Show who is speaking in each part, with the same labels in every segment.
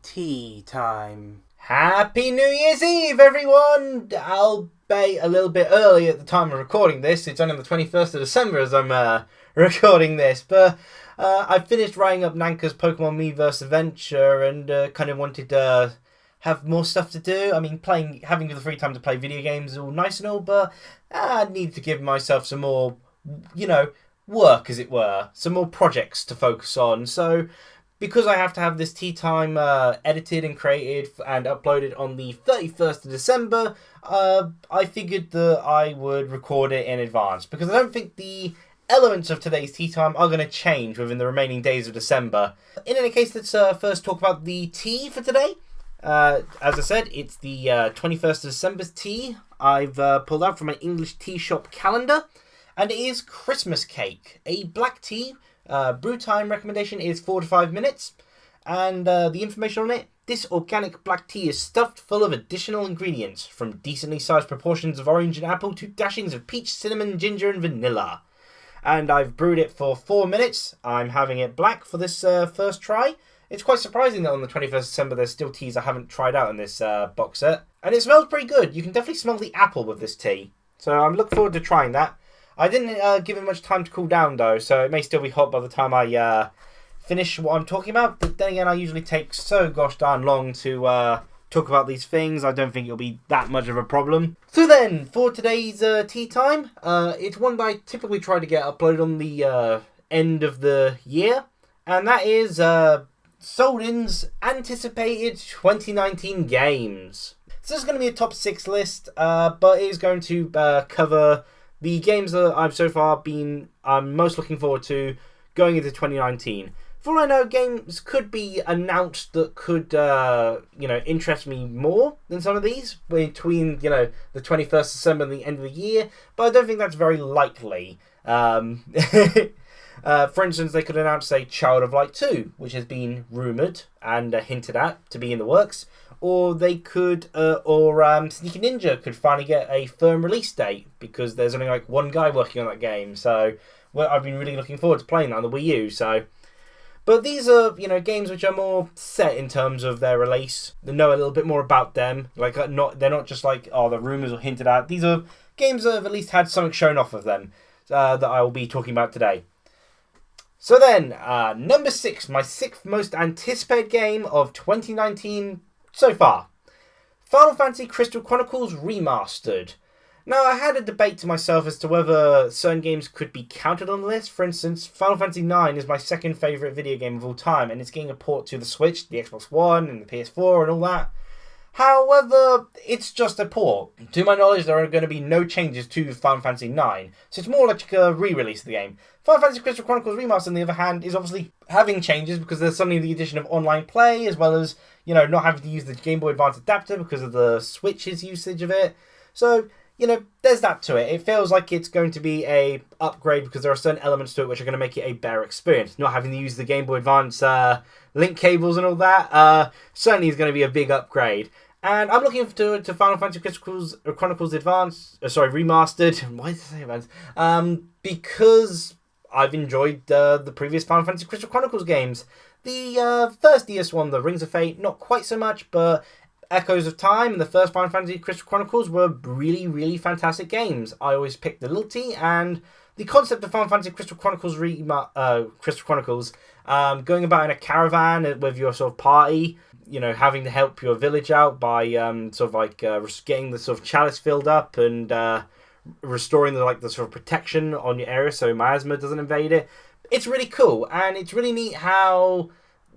Speaker 1: Tea time.
Speaker 2: Happy New Year's Eve, everyone! Albeit a little bit early at the time of recording this. It's only on the 21st of December as I'm recording this. But I finished writing up Nanka's Pokemon Miiverse adventure and kind of wanted to have more stuff to do. I mean, having the free time to play video games is all nice and all, but I need to give myself some more, work, as it were. Some more projects to focus on. So because I have to have this tea time edited and created and uploaded on the 31st of December, I figured that I would record it in advance. Because I don't think the elements of today's tea time are going to change within the remaining days of December. In any case, let's first talk about the tea for today. As I said, it's the 21st of December's tea. I've pulled out from my English tea shop calendar. And it is Christmas cake, a black tea. Brew time recommendation is 4 to 5 minutes, and the information on it: this organic black tea is stuffed full of additional ingredients, from decently sized proportions of orange and apple to dashings of peach, cinnamon, ginger and vanilla. And I've brewed it for 4 minutes. I'm having it black for this first try. It's quite surprising that on the 21st of December there's still teas I haven't tried out in this box set. And it smells pretty good. You can definitely smell the apple with this tea. So I'm looking forward to trying that. I didn't give it much time to cool down though, so it may still be hot by the time I finish what I'm talking about. But then again, I usually take so gosh darn long to talk about these things. I don't think it'll be that much of a problem. So then, for today's tea time, it's one that I typically try to get uploaded on the end of the year. And that is Souldin's anticipated 2019 games. So this is going to be a top 6 list, but it is going to cover the games that I'm most looking forward to going into 2019. For all I know, games could be announced that could, interest me more than some of these between, the 21st of December and the end of the year, but I don't think that's very likely. For instance, they could announce, say, Child of Light 2, which has been rumoured and hinted at to be in the works. Or they could, Sneaky Ninja could finally get a firm release date because there's only like one guy working on that game. So, I've been really looking forward to playing that on the Wii U. So, but these are, games which are more set in terms of their release. They know a little bit more about them. Like, they're not just like, the rumors are hinted at. These are games that have at least had something shown off of them that I will be talking about today. So then, number 6, my 6th most anticipated game of 2019. So far, Final Fantasy Crystal Chronicles Remastered. Now, I had a debate to myself as to whether certain games could be counted on the list. For instance, Final Fantasy IX is my second favourite video game of all time, and it's getting a port to the Switch, the Xbox One, and the PS4, and all that. However, it's just a port. To my knowledge, there are going to be no changes to Final Fantasy IX, so it's more like a re-release of the game. Final Fantasy Crystal Chronicles Remastered, on the other hand, is obviously having changes because there's suddenly the addition of online play, as well as, not having to use the Game Boy Advance adapter because of the Switch's usage of it. So, there's that to it. It feels like it's going to be a upgrade because there are certain elements to it which are going to make it a better experience. Not having to use the Game Boy Advance link cables and all that certainly is going to be a big upgrade. And I'm looking forward to Final Fantasy Chronicles Remastered. Why did I say Advanced? Because I've enjoyed the previous Final Fantasy Crystal Chronicles games. The first DS one, the Rings of Fate, not quite so much, but Echoes of Time and the first Final Fantasy Crystal Chronicles were really, really fantastic games. I always picked the Lilty, and the concept of Final Fantasy Crystal Chronicles going about in a caravan with your sort of party, having to help your village out by getting the sort of chalice filled up and restoring the sort of protection on your area so miasma doesn't invade it. It's really cool, and it's really neat how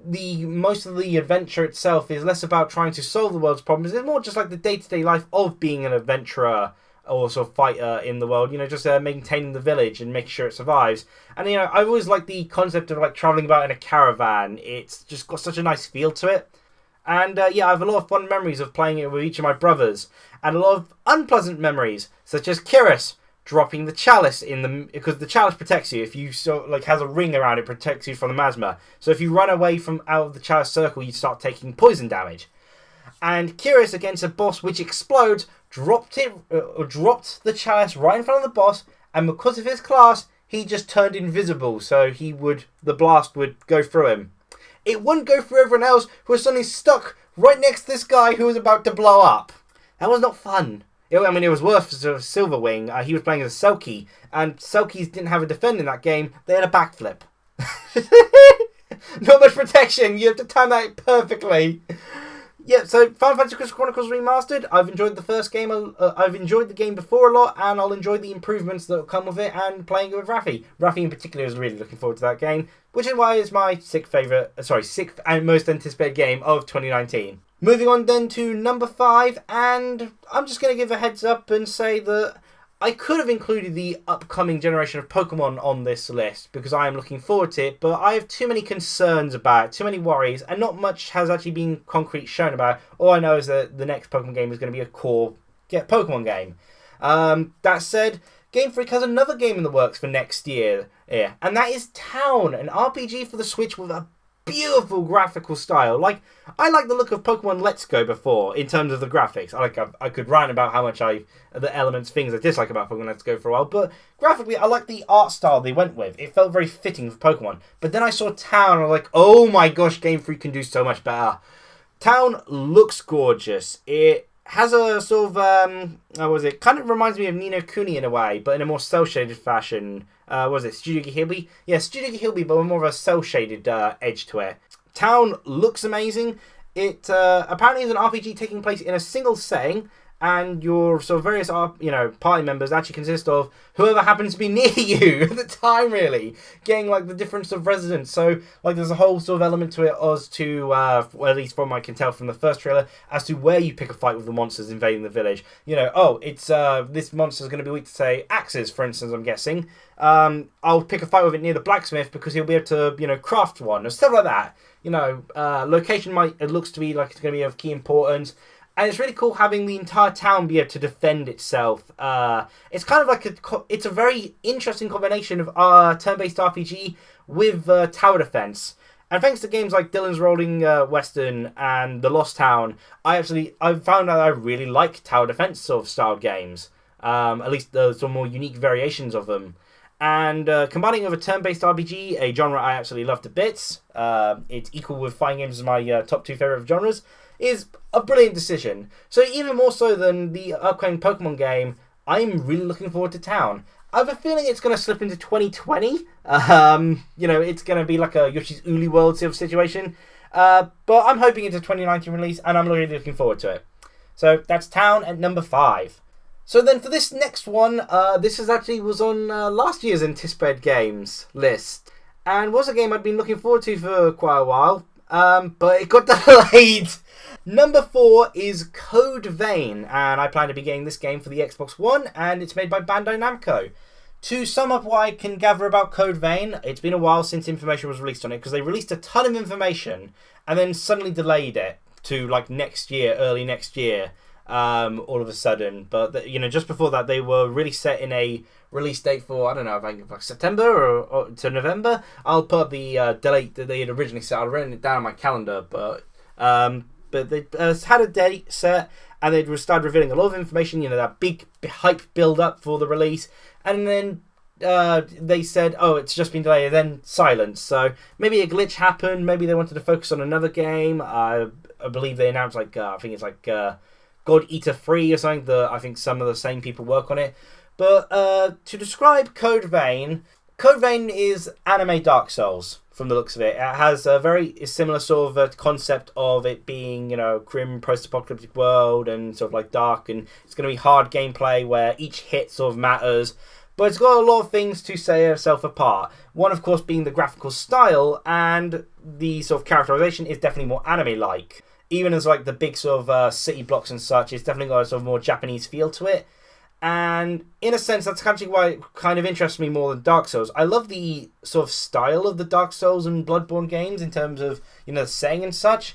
Speaker 2: most of the adventure itself is less about trying to solve the world's problems. It's more just like the day-to-day life of being an adventurer or sort of fighter in the world, just maintaining the village and making sure it survives. And, I've always liked the concept of travelling about in a caravan. It's just got such a nice feel to it. And, I have a lot of fun memories of playing it with each of my brothers. And a lot of unpleasant memories, such as Kiris dropping the chalice because the chalice protects you. If you has a ring around it, protects you from the miasma. So if you run away from out of the chalice circle, you start taking poison damage. And Kiris, against a boss which explodes, dropped the chalice right in front of the boss, and because of his class, he just turned invisible, so the blast would go through him. it wouldn't go for everyone else who was suddenly stuck right next to this guy who was about to blow up. That was not fun. It was worse for Silverwing. He was playing as a Selkie, and Selkies didn't have a defend in that game. They had a backflip. Not much protection. You have to time that perfectly. Yeah, so Final Fantasy Crystal Chronicles Remastered. I've enjoyed the first game. I've enjoyed the game before a lot, and I'll enjoy the improvements that will come with it and playing it with Raffi. Raffi in particular is really looking forward to that game, which is why it's my sixth and most anticipated game of 2019. Moving on then to number 5, and I'm just going to give a heads up and say that I could have included the upcoming generation of Pokemon on this list because I am looking forward to it, but I have too many concerns about it, too many worries, and not much has actually been concrete shown about it. All I know is that the next Pokemon game is going to be a core Pokemon game. That said, Game Freak has another game in the works for next year, and that is Town, an RPG for the Switch with a beautiful graphical style. I like the look of Pokemon Let's Go before in terms of the graphics. I could rant about how much the elements, things I dislike about Pokemon Let's Go for a while, but graphically I like the art style they went with. It felt very fitting for Pokemon. But then I saw Town and I was like, oh my gosh, Game Freak can do so much better. Town looks gorgeous. It has a sort of kind of reminds me of Ni no Kuni in a way, but in a more cel-shaded fashion. Studio Ghibli? Yeah, Studio Ghibli, but with more of a cel-shaded edge to it. Town looks amazing. It apparently is an RPG taking place in a single setting, and your sort of various party members actually consist of whoever happens to be near you at the time, really, getting like the difference of residents. So like there's a whole sort of element to it as to well, at least from what I can tell from the first trailer, as to where you pick a fight with the monsters invading the village. It's this monster's going to be weak to, say, axes, for instance, I'm guessing. I'll pick a fight with it near the blacksmith because he'll be able to craft one or stuff like that. Location it looks to be like it's going to be of key importance. And it's really cool having the entire town be able to defend itself. It's kind of like it's a very interesting combination of turn-based RPG with tower defense. And thanks to games like Dylan's Rolling Western and The Lost Town, I found out I really like tower defense sort of style games. At least some more unique variations of them. And combining with a turn-based RPG, a genre I absolutely love to bits, it's equal with fighting games as my top 2 favourite genres, is a brilliant decision. So even more so than the upcoming Pokemon game, I'm really looking forward to Town. I have a feeling it's going to slip into 2020. It's going to be like a Yoshi's Woolly World sort of situation. But I'm hoping it's a 2019 release, and I'm really looking forward to it. So that's Town at number 5. So then for this next one, this was on last year's anticipated games list, and was a game I'd been looking forward to for quite a while, but it got delayed. Number 4 is Code Vein, and I plan to be getting this game for the Xbox One, and it's made by Bandai Namco. To sum up what I can gather about Code Vein, it's been a while since information was released on it, because they released a ton of information, and then suddenly delayed it to like next year, early next year. All of a sudden, but just before that they were really set in a release date for, I don't know, like September or to November. I'll put up the date that they had originally set. I've written it down on my calendar, but they had a date set, and they started revealing a lot of information, that big hype build up for the release, and then they said, oh, it's just been delayed, and then silence. So maybe a glitch happened, maybe they wanted to focus on another game. I believe they announced I think it's God Eater 3 or something, that I think some of the same people work on it. But to describe Code Vein is anime Dark Souls, from the looks of it. It has a very similar sort of a concept of it being, grim post-apocalyptic world and sort of like dark, and it's going to be hard gameplay where each hit sort of matters. But it's got a lot of things to set itself apart. One, of course, being the graphical style, and the sort of characterization is definitely more anime-like. Even as like the big sort of city blocks and such, it's definitely got a sort of more Japanese feel to it. And in a sense, that's actually why it kind of interests me more than Dark Souls. I love the sort of style of the Dark Souls and Bloodborne games in terms of, the setting and such.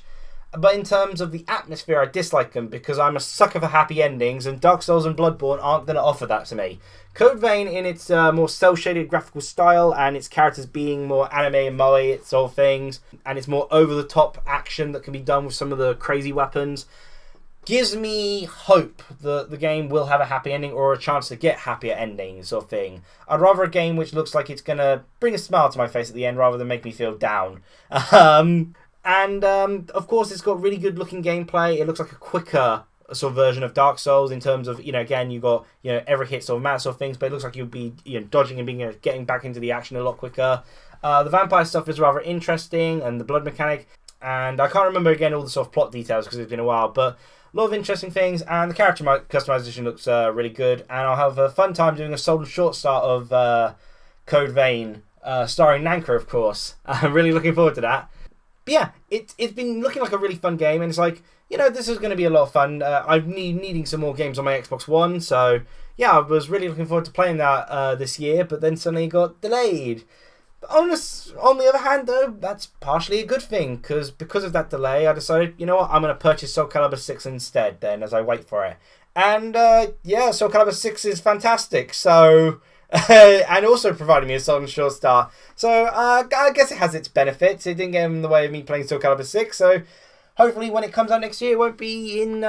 Speaker 2: But in terms of the atmosphere, I dislike them because I'm a sucker for happy endings, and Dark Souls and Bloodborne aren't going to offer that to me. Code Vein, in its more cel-shaded graphical style, and its characters being more anime and moe, it's sort of things, and it's more over-the-top action that can be done with some of the crazy weapons. gives me hope that the game will have a happy ending or a chance to get happier endings sort of thing. I'd rather a game which looks like it's going to bring a smile to my face at the end rather than make me feel down. Of course, it's got really good looking gameplay. It looks like a quicker sort of version of Dark Souls in terms of, again, you got, every hit sort of matter sort of things, but it looks like you'll be, dodging and being, getting back into the action a lot quicker. The vampire stuff is rather interesting, and the blood mechanic, and I can't remember again all the sort of plot details because it's been a while, but a lot of interesting things, and the character customization looks really good, and I'll have a fun time doing a Souldin short start of Code Vein, starring Nanka, of course. I'm really looking forward to that. But yeah, it's been looking like a really fun game, and it's like, this is going to be a lot of fun. I'm needing some more games on my Xbox One, so yeah, I was really looking forward to playing that this year, but then suddenly it got delayed. But on the other hand, though, that's partially a good thing, because of that delay, I decided, I'm going to purchase Soul Calibur 6 instead, then, as I wait for it. And, yeah, Soul Calibur 6 is fantastic, so... and also provided me a Souldin short start. So, I guess it has its benefits. It didn't get in the way of me playing Soul Calibur 6, so... Hopefully, when it comes out next year, it won't be in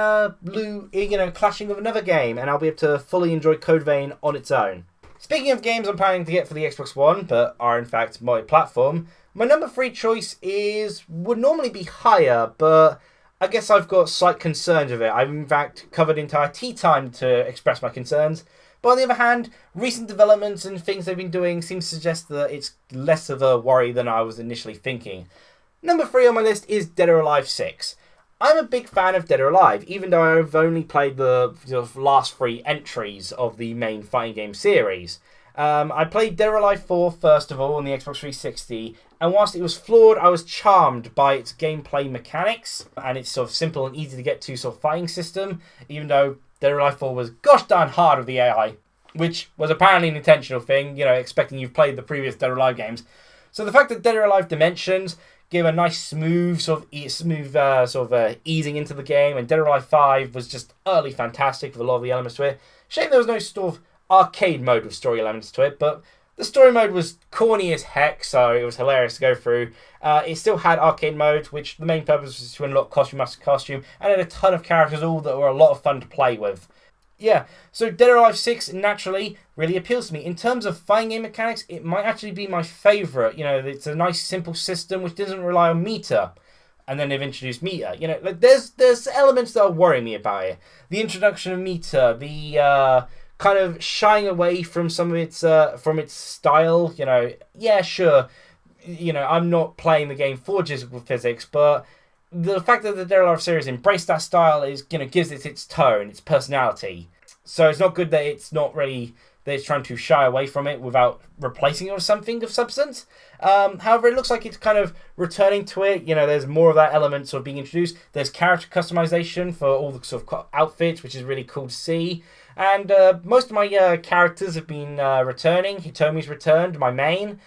Speaker 2: clashing with another game, and I'll be able to fully enjoy Code Vein on its own. Speaking of games I'm planning to get for the Xbox One, but are in fact multi-platform, my number 3 choice would normally be higher, but I guess I've got slight concerns with it. I've in fact covered entire tea time to express my concerns. But on the other hand, recent developments and things they've been doing seem to suggest that it's less of a worry than I was initially thinking. Number 3 on my list is Dead or Alive 6. I'm a big fan of Dead or Alive, even though I've only played the last 3 entries of the main fighting game series. I played Dead or Alive 4 first of all on the Xbox 360, and whilst it was flawed, I was charmed by its gameplay mechanics and its sort of simple and easy to get to sort of fighting system, even though Dead or Alive 4 was gosh darn hard with the AI, which was apparently an intentional thing, expecting you've played the previous Dead or Alive games. So the fact that Dead or Alive Dimensions give a nice smooth easing into the game, and Dead or Alive 5 was just utterly fantastic with a lot of the elements to it. Shame there was no sort of arcade mode with story elements to it, but the story mode was corny as heck, so it was hilarious to go through. It still had arcade mode, which the main purpose was to unlock costume after costume, and it had a ton of characters, all that were a lot of fun to play with. Yeah, so Dead or Alive 6 naturally really appeals to me. In terms of fighting game mechanics, it might actually be my favourite. It's a nice simple system which doesn't rely on meter. And then they've introduced meter. There's elements that are worrying me about it. The introduction of meter, the kind of shying away from some of its style. Yeah, sure. I'm not playing the game for physics, but the fact that the Dead or Alive series embraced that style gives it its tone, its personality. So it's not good that it's trying to shy away from it without replacing it with something of substance. However, it looks like it's kind of returning to it. There's more of that element sort of being introduced. There's character customization for all the sort of outfits, which is really cool to see. And most of my characters have been returning. Hitomi's returned, my main.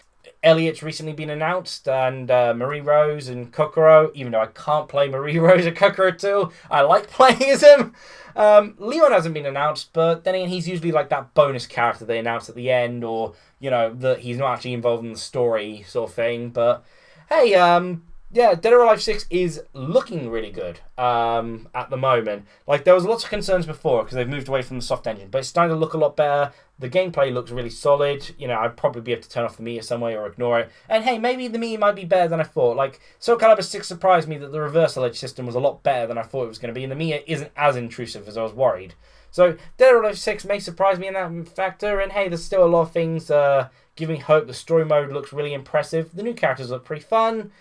Speaker 2: Elliot's recently been announced, and Marie Rose and Kokoro, even though I can't play Marie Rose or Kokoro too, I like playing as him. Leon hasn't been announced, but then again, he's usually like that bonus character they announce at the end, or, that he's not actually involved in the story sort of thing. But hey, yeah, Dead or Alive 6 is looking really good at the moment. Like, there was lots of concerns before because they've moved away from the soft engine, but it's starting to look a lot better. The gameplay looks really solid. I'd probably be able to turn off the meter some way or ignore it. And hey, maybe the meter might be better than I thought. Like, Soul Calibur 6 surprised me that the reversal edge system was a lot better than I thought it was going to be, and the meter isn't as intrusive as I was worried. So, Dead or Alive 6 may surprise me in that factor, and hey, there's still a lot of things giving hope. The story mode looks really impressive. The new characters look pretty fun.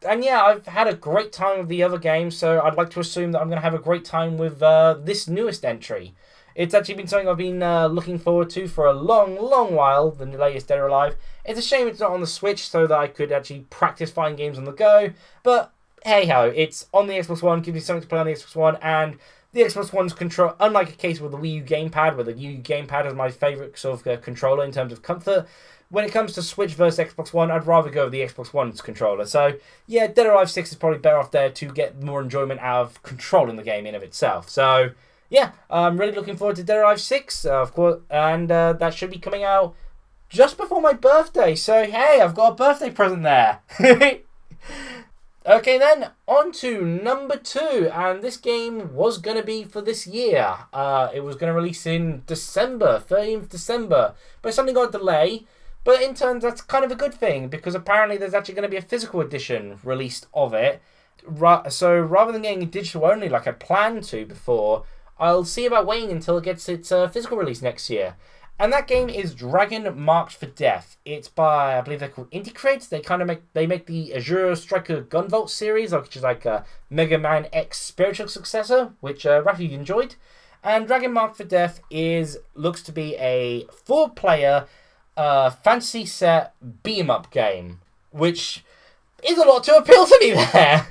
Speaker 2: And yeah, I've had a great time with the other games, so I'd like to assume that I'm going to have a great time with this newest entry. It's actually been something I've been looking forward to for a long, long while, the latest Dead or Alive. It's a shame it's not on the Switch so that I could actually practice fighting games on the go, but hey-ho, it's on the Xbox One, gives me something to play on the Xbox One, and the Xbox One's control, unlike a case with the Wii U gamepad, where the Wii U gamepad is my favourite sort of controller in terms of comfort, when it comes to Switch versus Xbox One, I'd rather go with the Xbox One's controller. So, yeah, Dead or Alive 6 is probably better off there to get more enjoyment out of controlling the game in of itself. So, yeah, I'm really looking forward to Dead or Alive 6, of course, and that should be coming out just before my birthday. So, hey, I've got a birthday present there. Okay then, on to number 2, and this game was going to be for this year. It was going to release in December, 13th December, but something got a delay. But in turns, that's kind of a good thing, because apparently there's actually going to be a physical edition released of it. So rather than getting digital only like I planned to before, I'll see about waiting until it gets its physical release next year. And that game is Dragon Marked for Death. It's by, I believe they're called Indie Crates. They make the Azure Striker Gunvolt series, which is like a Mega Man X spiritual successor, which Rafi enjoyed. And Dragon Marked for Death looks to be a 4-player fantasy set beam-up game, which is a lot to appeal to me there.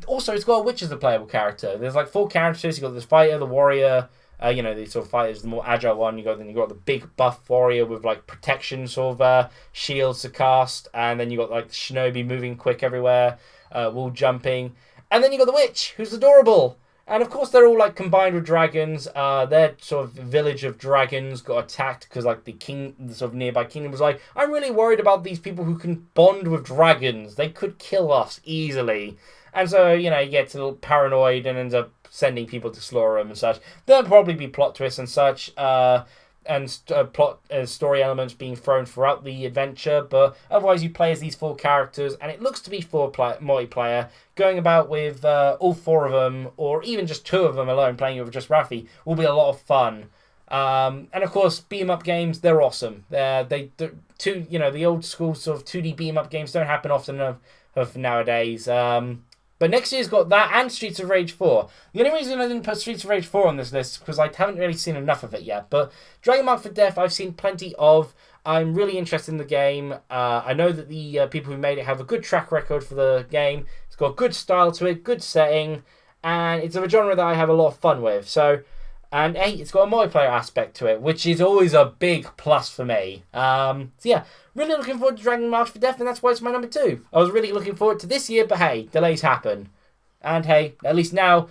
Speaker 2: Also, it's got a witch as a playable character. There's like 4 characters. You've got this fighter, the warrior. The sort of fighter's the more agile one. You've got the big buff warrior with like protection sort of shields to cast, and then you got like the shinobi moving quick everywhere, wall jumping, and then you got the witch who's adorable. And of course they're all like combined with dragons. Their sort of village of dragons got attacked because like the sort of nearby kingdom was like, I'm really worried about these people who can bond with dragons. They could kill us easily. And so, he gets a little paranoid and ends up sending people to slaughter him and such. There'll probably be plot twists and such, and plot story elements being thrown throughout the adventure, but otherwise you play as these 4 characters, and it looks to be multiplayer. Going about with all 4 of them, or even just 2 of them alone, playing with just Rafi, will be a lot of fun. And of course, beam-up games, they're awesome. The old school sort of 2D beam-up games don't happen often enough nowadays. But next year's got that and Streets of Rage 4. The only reason I didn't put Streets of Rage 4 on this list is because I haven't really seen enough of it yet. But Dragon Marked for Death, I've seen plenty of. I'm really interested in the game. I know that the people who made it have a good track record for the game. It's got a good style to it, good setting, and it's of a genre that I have a lot of fun with. And hey, it's got a multiplayer aspect to it, which is always a big plus for me. Really looking forward to Dragon Marked for Death, and that's why it's my number 2. I was really looking forward to this year, but hey, delays happen. And hey, at least now,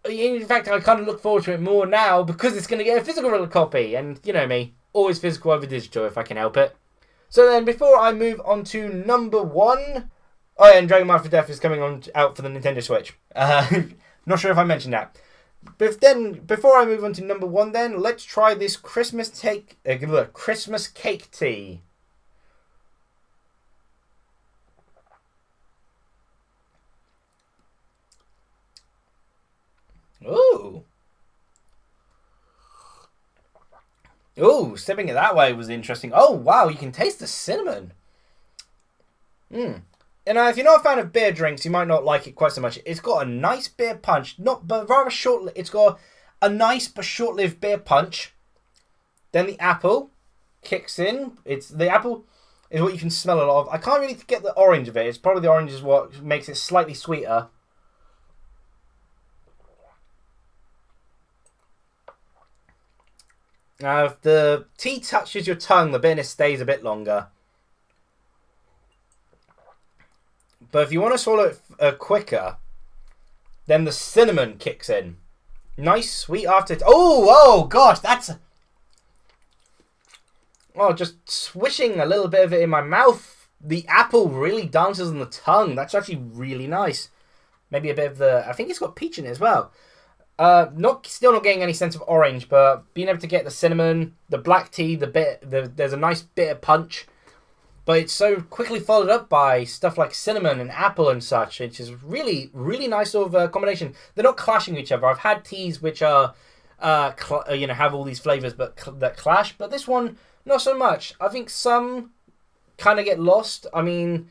Speaker 2: in fact, I kind of look forward to it more now because it's going to get a physical copy. And you know me, always physical over digital if I can help it. So then, before I move on to number 1... Oh yeah, and Dragon Marked for Death is coming out for the Nintendo Switch. Not sure if I mentioned that. But then, before I move on to number 1 then, let's try this Christmas cake tea. Ooh. Ooh, sipping it that way was interesting. Oh, wow, you can taste the cinnamon. And if you're not a fan of beer drinks, you might not like it quite so much. It's got a nice beer punch, rather short. It's got a nice but short-lived beer punch. Then the apple kicks in. The apple is what you can smell a lot of. I can't really get the orange of it. It's probably the orange is what makes it slightly sweeter. Now, if the tea touches your tongue, the bitterness stays a bit longer. But if you want to swallow it quicker, then the cinnamon kicks in. Nice, sweet aftertaste. Oh, gosh, that's... Oh, just swishing a little bit of it in my mouth. The apple really dances on the tongue. That's actually really nice. Maybe a bit of the... I think it's got peach in it as well. Still not getting any sense of orange, but being able to get the cinnamon, the black tea, there's a nice bitter punch. But it's so quickly followed up by stuff like cinnamon and apple and such. It's just really, really nice sort of combination. They're not clashing with each other. I've had teas which are, have all these flavors that clash, but this one not so much. I think some kind of get lost. I mean,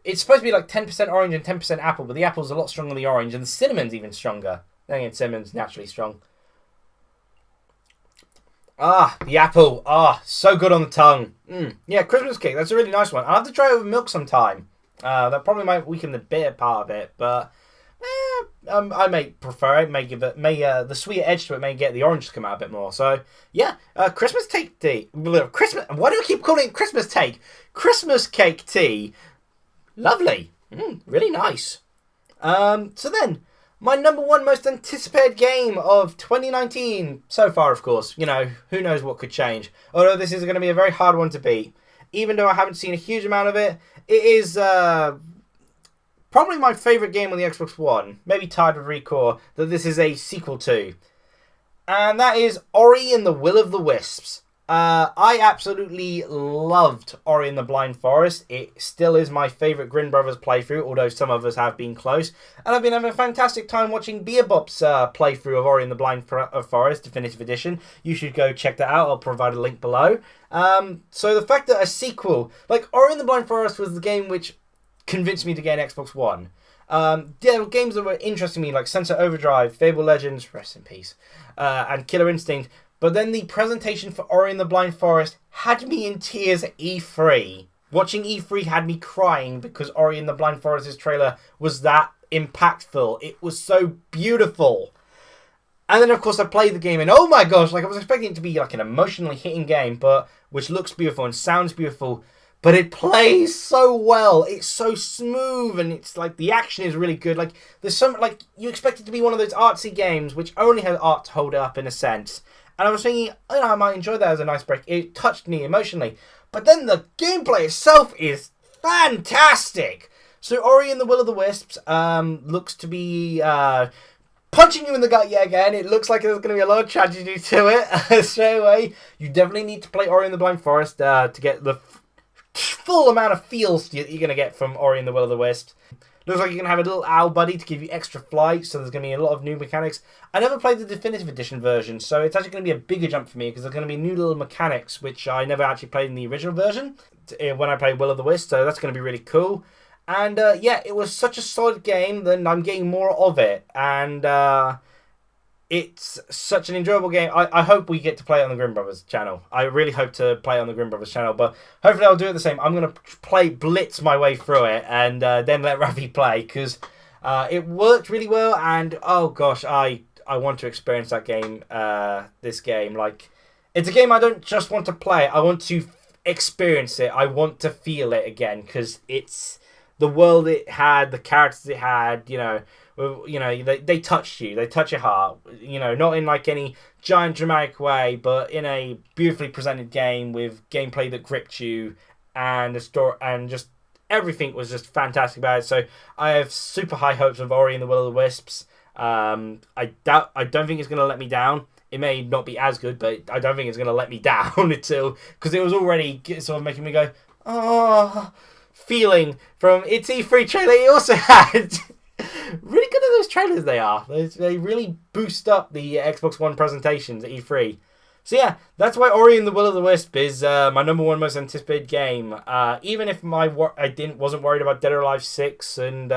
Speaker 2: it's supposed to be like 10% orange and 10% apple, but the apple's a lot stronger than the orange, and the cinnamon's even stronger. I think cinnamon's naturally strong. The apple. So good on the tongue. Yeah, Christmas cake. That's a really nice one. I'll have to try it with milk sometime. That probably might weaken the bitter part of it, but I may prefer it. The sweeter edge to it may get the orange to come out a bit more. So yeah, Christmas cake tea. Christmas. Why do I keep calling it Christmas cake? Christmas cake tea. Lovely. Really nice. So then. My number 1 most anticipated game of 2019 so far, of course. Who knows what could change. Although this is going to be a very hard one to beat. Even though I haven't seen a huge amount of it, it is probably my favourite game on the Xbox One, maybe tied with ReCore, that this is a sequel to. And that is Ori and the Will of the Wisps. I absolutely loved Ori and the Blind Forest. It still is my favourite Grin Brothers playthrough, although some others have been close. And I've been having a fantastic time watching Beerbop's playthrough of Ori and the Blind Forest Definitive Edition. You should go check that out. I'll provide a link below. So the fact that a sequel, like Ori and the Blind Forest was the game which convinced me to get an Xbox One. There were games that were interesting me, like Sunset Overdrive, Fable Legends, rest in peace, and Killer Instinct. But then the presentation for Ori and the Blind Forest had me in tears at E3. Watching E3 had me crying because Ori and the Blind Forest's trailer was that impactful. It was so beautiful. And then, of course, I played the game and, oh my gosh, like I was expecting it to be like an emotionally hitting game, but which looks beautiful and sounds beautiful. But it plays so well. It's so smooth, and it's like the action is really good. Like there's some like you expect it to be one of those artsy games which only has art to hold it up in a sense. And I was thinking, I might enjoy that as a nice break. It touched me emotionally. But then the gameplay itself is fantastic. So Ori and the Will of the Wisps looks to be punching you in the gut yet again. It looks like there's going to be a lot of tragedy to it straight away. You definitely need to play Ori and the Blind Forest to get the full amount of feels that you're going to get from Ori and the Will of the Wisps. Looks like you're going to have a little owl buddy to give you extra flight, so there's going to be a lot of new mechanics. I never played the Definitive Edition version, so it's actually going to be a bigger jump for me, because there's going to be new little mechanics, which I never actually played in the original version, when I played Will of the Wisp, so that's going to be really cool. And yeah, it was such a solid game, then I'm getting more of it, and it's such an enjoyable game. I hope we get to play it on the Grin Brothers channel. I really hope to play it on the Grin Brothers channel, but hopefully I'll do it the same. I'm going to blitz my way through it and then let Ravi play, because it worked really well, and oh gosh, I want to experience that game, this game. Like, it's a game I don't just want to play, I want to experience it. I want to feel it again, because it's the world it had, the characters it had, you know, they touched you. They touch your heart. You know, not in like any giant dramatic way, but in a beautifully presented game with gameplay that gripped you, and the story, and just everything was just fantastic about it. So I have super high hopes of Ori and the Will of the Wisps. I don't think it's going to let me down. It may not be as good, but I don't think it's going to let me down until, because it was already sort of making me go, oh, feeling from its E3 trailer it also had. Really good at those trailers they are. They really boost up the Xbox One presentations at E3. So yeah, that's why Ori and the Will of the Wisp is my number one most anticipated game. Even if wasn't worried about Dead or Alive 6, and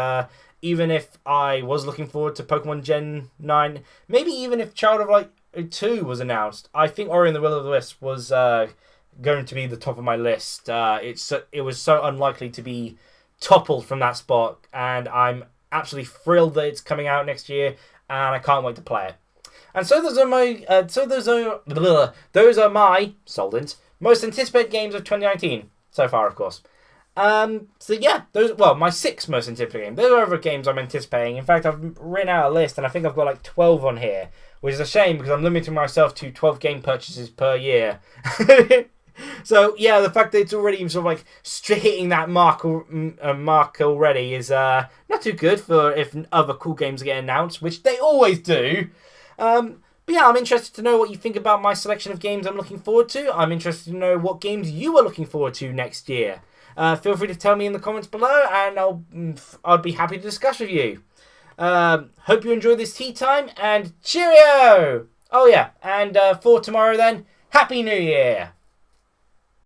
Speaker 2: even if I was looking forward to Pokemon Gen 9, maybe even if Child of Light 2 was announced, I think Ori and the Will of the Wisp was going to be the top of my list. It was so unlikely to be toppled from that spot, and I'm absolutely thrilled that it's coming out next year, and I can't wait to play it. And so those are my Souldin's most anticipated games of 2019 so far, of course. So yeah, my 6 most anticipated games. Those are other games I'm anticipating. In fact, I've written out a list, and I think I've got like 12 on here, which is a shame because I'm limiting myself to 12 game purchases per year. So yeah, the fact that it's already sort of like hitting that mark already is not too good for if other cool games get announced, which they always do. But yeah, I'm interested to know what you think about my selection of games I'm looking forward to. I'm interested to know what games you are looking forward to next year. Feel free to tell me in the comments below, and I'll be happy to discuss with you. Hope you enjoyed this tea time, and cheerio! Oh yeah, and for tomorrow then, Happy New Year!